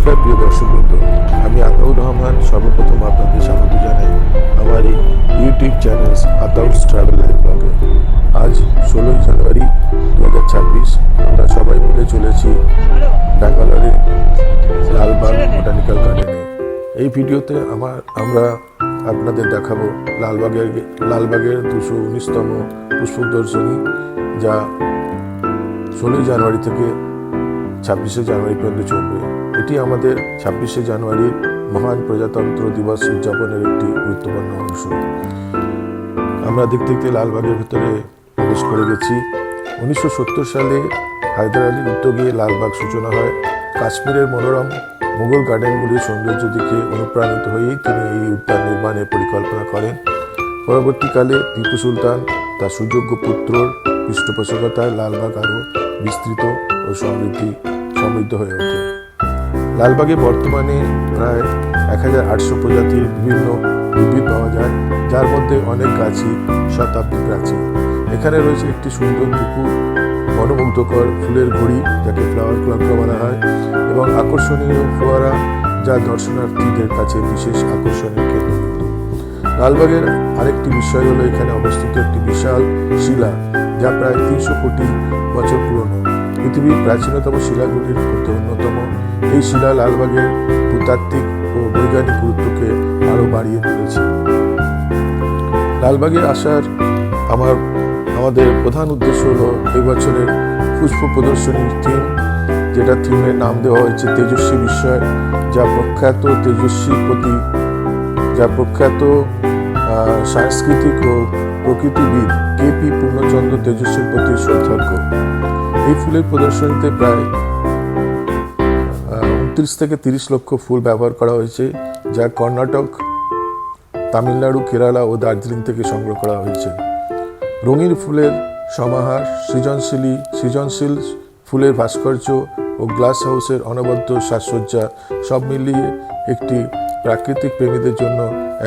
নমস্কার প্রিয় দর্শকবৃন্দ, আমি আতাউর রহমান সর্বপ্রথম আপনাদের স্বাগত জানাই আমার এই ইউটিউব চ্যানেল আতাউরস ট্রাভেল লাইফ ব্লগে। আজ 16 জানুয়ারি 2026 আমরা সবাই মিলে চলেছি ব্যাঙ্গালোরে লালবাগ বোটানিক্যাল গার্ডেনে। এই ভিডিওতে আমরা আপনাদের দেখাবো লালবাগের 219তম পুষ্প প্রদর্শনী, যা 16 জানুয়ারি থেকে 26শে জানুয়ারি পর্যন্ত চলবে। এটি আমাদের 26শে জানুয়ারির মহান প্রজাতন্ত্র দিবস উদযাপনের একটি গুরুত্বপূর্ণ অংশ। আমরা দেখতে দেখতে লালবাগের ভেতরে প্রবেশ করে গেছি। 1970 সালে হায়দার আলীর উদ্যোগে লালবাগ সূচনা হয়। কাশ্মীরের মনোরম মুঘল গার্ডেনগুলির সৌন্দর্য দেখে অনুপ্রাণিত হয়েই তিনি এই উদ্যান নির্মাণের পরিকল্পনা করেন। পরবর্তীকালে টিপু সুলতান তার সুযোগ্য পুত্রর পৃষ্ঠপোষকতায় লালবাগ আরও বিস্তৃত ও সমৃদ্ধ হয়ে ওঠে। লালবাগে বর্তমানে প্রায় 1800 প্রজাতির বিভিন্ন উদ্ভিদ পাওয়া যায়, যার মধ্যে অনেক গাছই শতাব্দী প্রাচীন। এখানে রয়েছে একটি সুন্দর পুকুর, মনোমুগ্ধকর ফুলের ঘড়ি যাকে ফ্লাওয়ার ক্লক বলা হয়, এবং আকর্ষণীয় ফোয়ারা যা দর্শনার্থীদের কাছে বিশেষ আকর্ষণের কেন্দ্রবিন্দু। লালবাগের আরেকটি বিষয় হলো এখানে অবস্থিত একটি বিশাল শিলা, যা প্রায় 300 কোটি বছর পুরনো। পৃথিবীর প্রাচীনতম শিলাগুলির মধ্যে অন্যতম। এই শিলা লালবাগের ভূতাত্ত্বিক ও বৈজ্ঞানিক গুরুত্বকে আরও বাড়িয়ে তুলেছে। লালবাগে আসার আমাদের প্রধান উদ্দেশ্য হলো এই বছরের পুষ্প প্রদর্শনীর থিম, যেটা থিমের নাম দেওয়া হয়েছে তেজস্বী বিস্ময়, যা প্রখ্যাত সাংস্কৃতিক ও প্রকৃতিবিদ কেপি পূর্ণচন্দ্র তেজস্বীর প্রতি শ্রদ্ধার্ঘ। এই ফুলের প্রদর্শনীতে প্রায় 29 থেকে 30 লক্ষ ফুল ব্যবহার করা হয়েছে, যা কর্ণাটক, তামিলনাড়ু, কেরালা ও দার্জিলিং থেকে সংগ্রহ করা হয়েছে। রঙিন ফুলের সমাহার, সৃজনশীল ফুলের ভাস্কর্য ও গ্লাস হাউসের অনবদ্য সাজসজ্জা সব মিলিয়ে একটি প্রাকৃতিক প্রেমীদের জন্য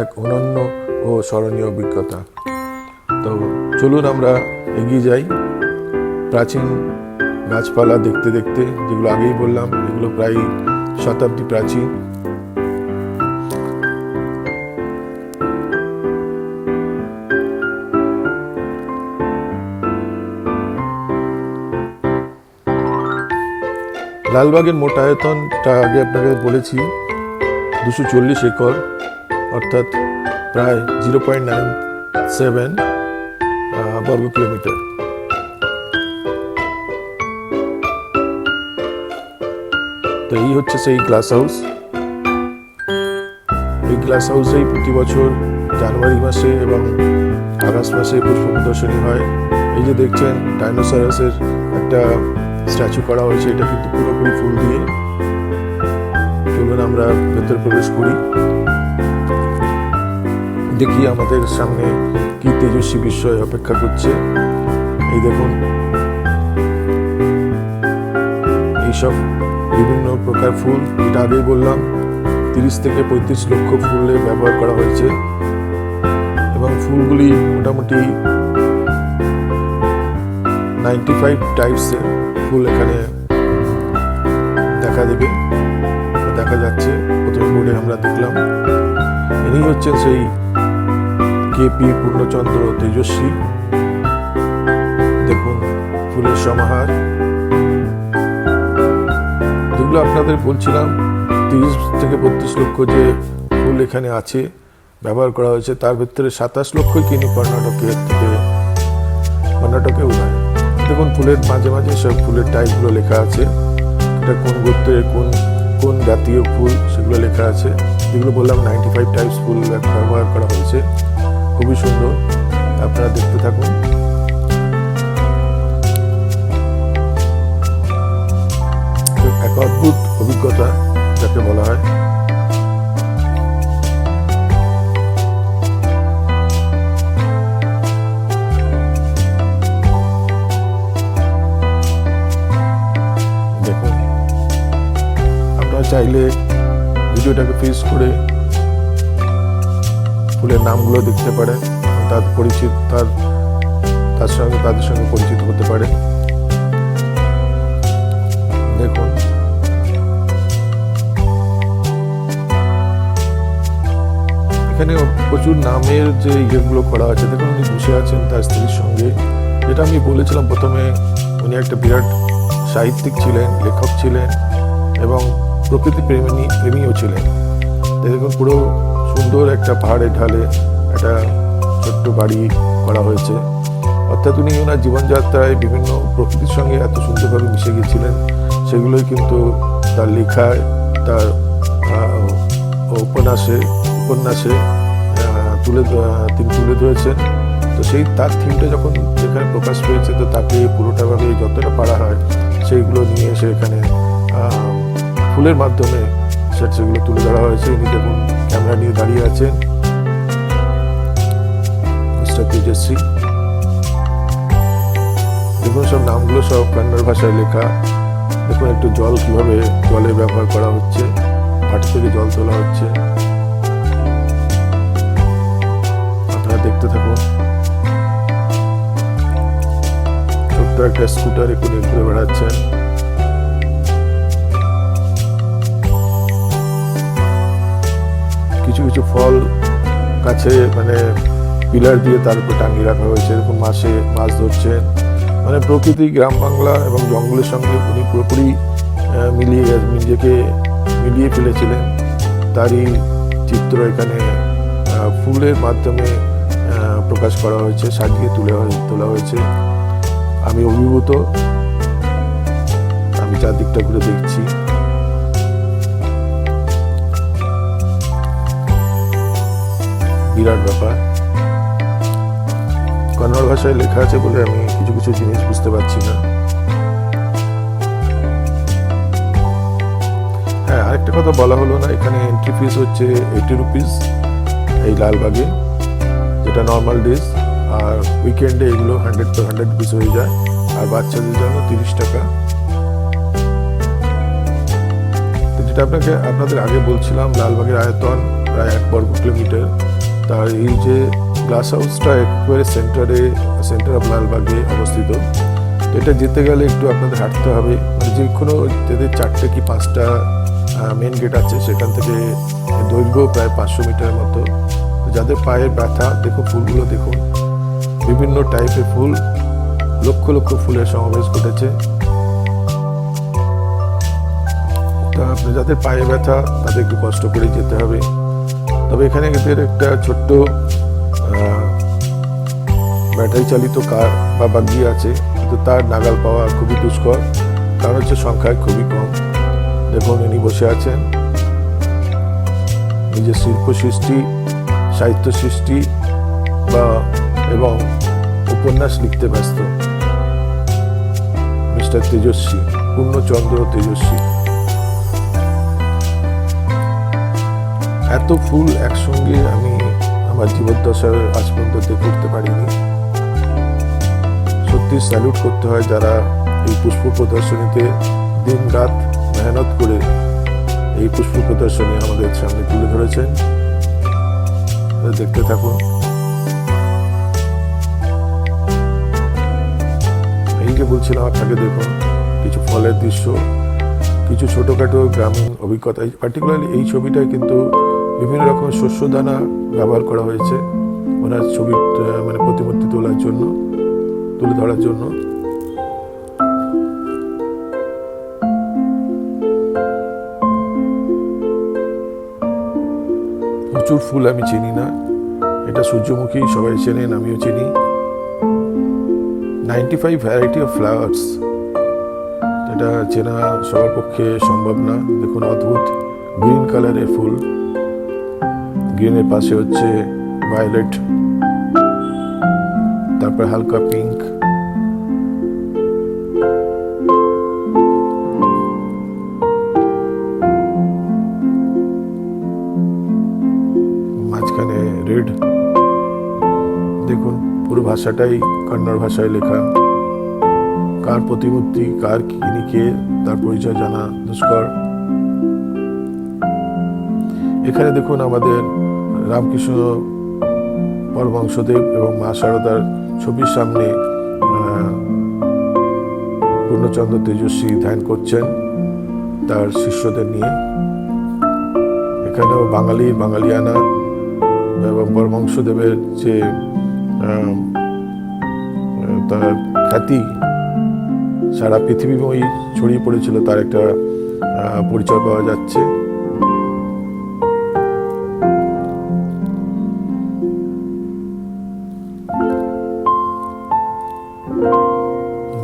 এক অনন্য ও স্মরণীয় অভিজ্ঞতা। তো চলুন আমরা এগিয়ে যাই। প্রাচীন গাছপালা দেখতে দেখতে, যেগুলো আগেই বললাম এগুলো প্রায় শতাব্দী প্রাচীন। লালবাগের মোট আয়তনটা আগে আপনাকে বলেছি 240 একর, অর্থাৎ প্রায় 0.97 বর্গ কিলোমিটার। তো এই হচ্ছে সেই গ্লাস হাউস। এই গ্লাস হাউসেই প্রতি বছর জানুয়ারি মাসে এবং আগস্ট মাসে পুষ্প প্রদর্শনী হয়। এই যে দেখছেন ডাইনোসরাসের একটা স্ট্যাচু করা হয়েছে, এটা কিন্তু পুরোপুরি ফুল দিয়ে। চলুন আমরা ভেতরে প্রবেশ করি, দেখি আমাদের সামনে কি তেজস্বী বিস্ময় অপেক্ষা করছে। এই দেখুন, এইসব বিভিন্ন প্রকার ফুল, যেটা আগেই বললাম 30 থেকে 35 লক্ষ ফুলে ব্যবহার করা হয়েছে, এবং ফুলগুলি মোটামুটি 95 টাইপসের ফুল এখানে দেখা যাচ্ছে। প্রথমে বোর্ডে আমরা দেখলাম, ইনি হচ্ছেন সেই কেপি পূর্ণচন্দ্র তেজস্বী। দেখুন ফুলের সমাহার, যেগুলো আপনাদের বলছিলাম 30 থেকে 32 লক্ষ যে ফুল এখানে আছে ব্যবহার করা হয়েছে, তার ভিতরে 27 লক্ষই কিন্তু কর্ণাটকে উদাহরণ। দেখুন ফুলের মাঝে মাঝে সব ফুলের টাইপগুলো লেখা আছে, এটা কোন গোত্রের কোন জাতীয় ফুল সেগুলো লেখা আছে। যেগুলো বললাম 95 টাইপস ফুল ব্যবহার করা হয়েছে, খুবই সুন্দর। আপনারা দেখতে থাকুন। এক অদ্ভুত অভিজ্ঞতা যাকে বলা হয়। দেখুন, আপনারা চাইলে ভিডিওটাকে ফ্রিজ করে ফুলের নামগুলো দেখতে পারেন, তাদের সঙ্গে পরিচিত হতে পারে। দেখুন এখানে প্রচুর নামের যে ইয়েগুলো করা আছে, দেখুন উনি বসে আছেন তার স্ত্রীর সঙ্গে। যেটা আমি বলেছিলাম প্রথমে, উনি একটা বিরাট সাহিত্যিক ছিলেন, লেখক ছিলেন এবং প্রকৃতি প্রেমীও ছিলেন। দেখুন পুরো সুন্দর একটা পাহাড়ের ঢালে একটা ছোট্ট বাড়ি করা হয়েছে। অর্থাৎ উনি ওনার জীবনযাত্রায় বিভিন্ন প্রকৃতির সঙ্গে এত সুন্দরভাবে মিশে গিয়েছিলেন, সেগুলোই কিন্তু তার লেখায়, তার উপন্যাসে তিনি তুলে ধরেছেন। তো সেই তার থিমটা যখন এখানে প্রকাশ পেয়েছে, তো তাকে পুরোটাভাবে যতটা পারা হয় সেইগুলো নিয়ে এসে এখানে ফুলের মাধ্যমে সেগুলো তুলে ধরা হয়েছে। উনি দেখুন ক্যামেরা নিয়ে দাঁড়িয়ে আছেন, মিস্টার তেজস্বী। দেখুন সব নামগুলো সব কন্নড় ভাষায় লেখা। দেখুন একটু জল কিভাবে জলের ব্যবহার করা হচ্ছে, মাটি থেকে জল তোলা হচ্ছে। আপনারা দেখতে থাকুন। ছোট্ট একটা স্কুটার এখানে ঘুরে বেড়াচ্ছেন। কিছু কিছু ফল কাছে মানে পিলার দিয়ে তার উপর টাঙিয়ে রাখা হয়েছে। এরকম মাছ ধরছেন। মানে প্রকৃতি, গ্রাম বাংলা এবং জঙ্গলের সঙ্গে উনি পুরোপুরি নিজেকে মিলিয়ে ফেলেছিলেন। তারই চিত্র এখানে ফুলের মাধ্যমে প্রকাশ করা হয়েছে, সাজিয়ে তোলা হয়েছে। আমি অভিভূত, আমি চারদিকটা ঘুরে দেখছি। বিরাট ব্যাপার। কন্নড় ভাষায় লেখা আছে বলে আমি কিছু কিছু জিনিস বুঝতে পারছি না। হ্যাঁ, আরেকটা কথা বলা হলো না, এখানে এন্ট্রি ফিস হচ্ছে 80 রুপিস এই লালবাগে, যেটা নর্মাল ডেজ। আর উইকেন্ডে এগুলো 100 রুপিস হয়ে যায়। আর বাচ্চাদের জন্য 30 টাকা। যেটা আপনাদের আগে বলছিলাম, লালবাগের আয়তন প্রায় 1 বর্গ কিলোমিটার। তার এই যে গ্লাস হাউসটা একেবারে সেন্টার অফ লালবাগে অবস্থিত। তো এটা যেতে গেলে একটু আপনাদের হাঁটতে হবে। মানে যে কোনো যাদের 4টে কি 5টা মেন গেট আছে, সেখান থেকে দৈর্ঘ্য প্রায় 500 মিটারের মতো। তো যাদের পায়ের ব্যথা, দেখুন ফুলগুলো দেখুন, বিভিন্ন টাইপের ফুল, লক্ষ লক্ষ ফুলের সমাবেশ ঘটেছে। তা যাদের পায়ে ব্যথা তাদের একটু কষ্ট করে যেতে হবে। তবে এখানে এদের একটা ছোট্ট ব্যাটারি চালিত কার বা বাগি আছে, কিন্তু তার নাগাল পাওয়া খুবই দুষ্কর, কারণ হচ্ছে সংখ্যায় খুবই কম। দেখুন ইনি বসে আছেন, নিজের শিল্প সৃষ্টি, সাহিত্য সৃষ্টি এবং উপন্যাস লিখতে ব্যস্ত মিস্টার তেজস্বী, পূর্ণচন্দ্র তেজস্বী। এত ফুল একসঙ্গে আমি আমার জীবদ্দশায় আজ পর্যন্ত দেখে উঠতে পারিনি। সত্যি স্যালুট করতে হয় যারা এই পুষ্প প্রদর্শনীতে দিন রাত মেহনত করে এই পুষ্প প্রদর্শনী আমাদের সামনে তুলে ধরেছেন। দেখতে থাকুন। এই যে বলছিলাম আপনাকে, দেখুন কিছু ফলের দৃশ্য, কিছু ছোটোখাটো গ্রামীণ অভিজ্ঞতা। পার্টিকুলারলি এই ছবিটায় কিন্তু বিভিন্ন রকমের শস্য দানা ব্যবহার করা হয়েছে ওনার ছবি মানে প্রতিমূর্তি তুলে ধরার জন্য। প্রচুর ফুল আমি চিনি না। এটা সূর্যমুখী, সবাই চেনেন, আমিও চিনি। 95 ভ্যারাইটি অফ ফ্লাওয়ার্স, এটা চেনা সবার পক্ষে সম্ভব না। দেখুন অদ্ভুত গ্রিন কালারের ফুল, গ্রিনের পাশে হচ্ছে ভায়োলেট, তারপর হালকা পিঙ্ক, মাঝখানে রেড। দেখুন পুরো ভাষাটাই কন্নড় ভাষায় লেখা। কার প্রতিমূর্তি, কার ইনি কে, তার পরিচয় জানা দুষ্কর। এখানে দেখুন আমাদের রামকৃষ্ণ পরমহংসদেব এবং মা শারদার ছবির সামনে পূর্ণচন্দ্র তেজস্বী ধ্যান করছেন তার শিষ্যদের নিয়ে। এখানেও বাঙালিয়ানা বর্মংশদেবের যে তার খ্যাতি সারা পৃথিবীময়ী ছড়িয়ে পড়েছিল, তার একটা পরিচয় পাওয়া যাচ্ছে।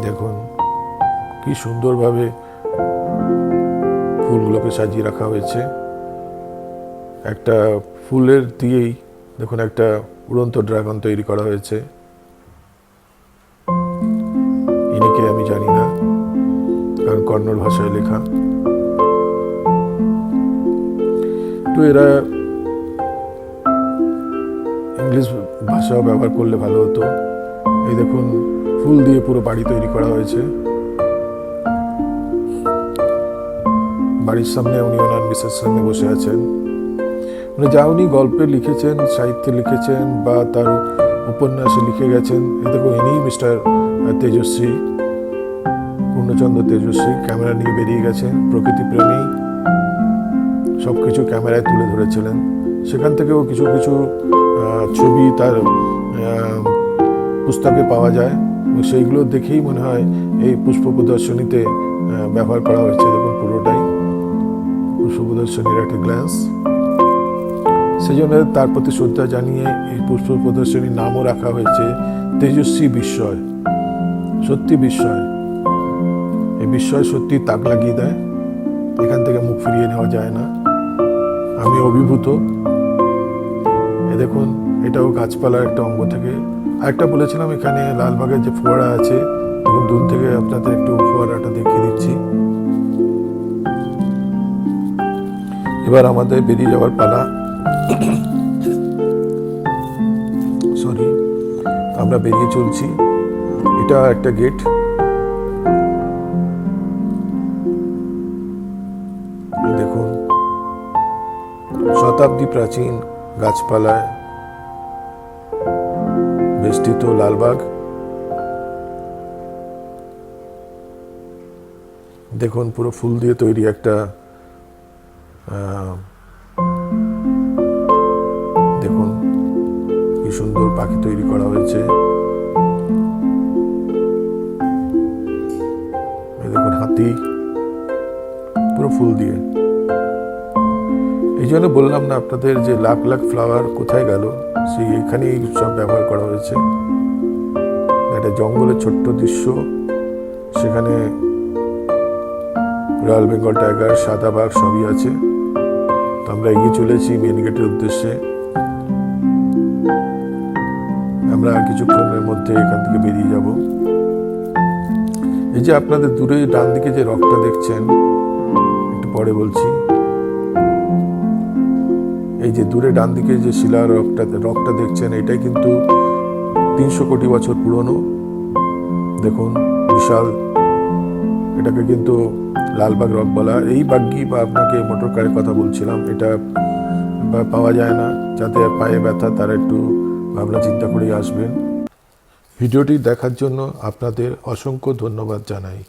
দেখুন কি সুন্দরভাবে ফুলগুলোকে সাজিয়ে রাখা হয়েছে। একটা ফুলের দিয়েই দেখুন একটা উড়ন্ত ড্রাগন তৈরি করা হয়েছে। ইনিকে আমি জানি না, কারণ কন্নড় ভাষায় লেখা। তো এরা ইংলিশ ভাষাও ব্যবহার করলে ভালো হতো। এই দেখুন ফুল দিয়ে পুরো বাড়ি তৈরি করা হয়েছে। বাড়ির সামনে উনি ওনার মিসেস সামনে বসে আছেন। মানে যা উনি গল্পে লিখেছেন, সাহিত্যে লিখেছেন বা তার উপন্যাসে লিখে গেছেন, এই দেখুন ইনি মিস্টার তেজস্বী, পূর্ণচন্দ্র তেজস্বী ক্যামেরা নিয়ে বেরিয়ে গেছেন। প্রকৃতি প্রেমী, সবকিছু ক্যামেরায় তুলে ধরেছিলেন। সেখান থেকেও কিছু কিছু ছবি তার পুস্তকে পাওয়া যায়, সেইগুলো দেখেই মনে হয় এই পুষ্প প্রদর্শনীতে ব্যবহার করা হয়েছে। দেখুন পুরোটাই পুষ্প প্রদর্শনীর একটা গ্ল্যান্স। সেই জন্য তার প্রতি শ্রদ্ধা জানিয়ে এই পুষ্প প্রদর্শনীর নামও রাখা হয়েছে তেজস্বী বিস্ময়। সত্যি বিস্ময়, এই বিস্ময় সত্যি তাক লাগিয়ে দেয়, এখান থেকে মুখ ফিরিয়ে নেওয়া যায় না। আমি অভিভূত। এ দেখুন এটাও গাছপালার একটা অঙ্গ থেকে। আরেকটা বলেছিলাম এখানে লালবাগের যে ফোয়ারা আছে, দেখুন দূর থেকে আপনাদের একটু ফোয়ারাটা দেখিয়ে দিচ্ছি। এবার আমাদের বেরিয়ে যাওয়ার পালা। সরি, আমরা বেরিয়ে চলছি। এটা একটা গেট। দেখুন শতাব্দী প্রাচীন গাছপালায় বেষ্টিত লালবাগ। দেখুন পুরো ফুল দিয়ে তৈরি একটা দেখুন কি সুন্দর পাখি তৈরি করা হয়েছে। দেখুন হাতি, পুরো ফুল দিয়ে। এই জন্য বললাম না আপনাদের যে লাখ লাখ ফ্লাওয়ার কোথায় গেল, সেই এখানেই সব ব্যবহার করা হয়েছে। একটা জঙ্গলের ছোট্ট দৃশ্য, সেখানে রয়্যাল বেঙ্গল টাইগার, সাদা বাঘ সবই আছে। তো আমরা এগিয়ে চলেছি মেন গেটের উদ্দেশ্যে। আমরা কিছুক্ষণের মধ্যে এখান থেকে বেরিয়ে যাব। এই যে আপনাদের দূরে ডান দিকে যে রকটা দেখছেন, একটু পরে বলছি, এই যে দূরে ডান দিকে যে শিলা রকটা দেখছেন, এটাই কিন্তু 300 কোটি বছর পুরনো। দেখুন বিশাল, এটাকে কিন্তু লালবাগ রক বলা। এই বাগ্গি বা আপনাকে মোটর কারের কথা বলছিলাম, এটা পাওয়া যায় না। যাতে পায়ে ব্যথা তারা একটু ভাবনা চিন্তা করেই আসবেন। ভিডিওটি দেখার জন্য আপনাদের অসংখ্য ধন্যবাদ জানাই।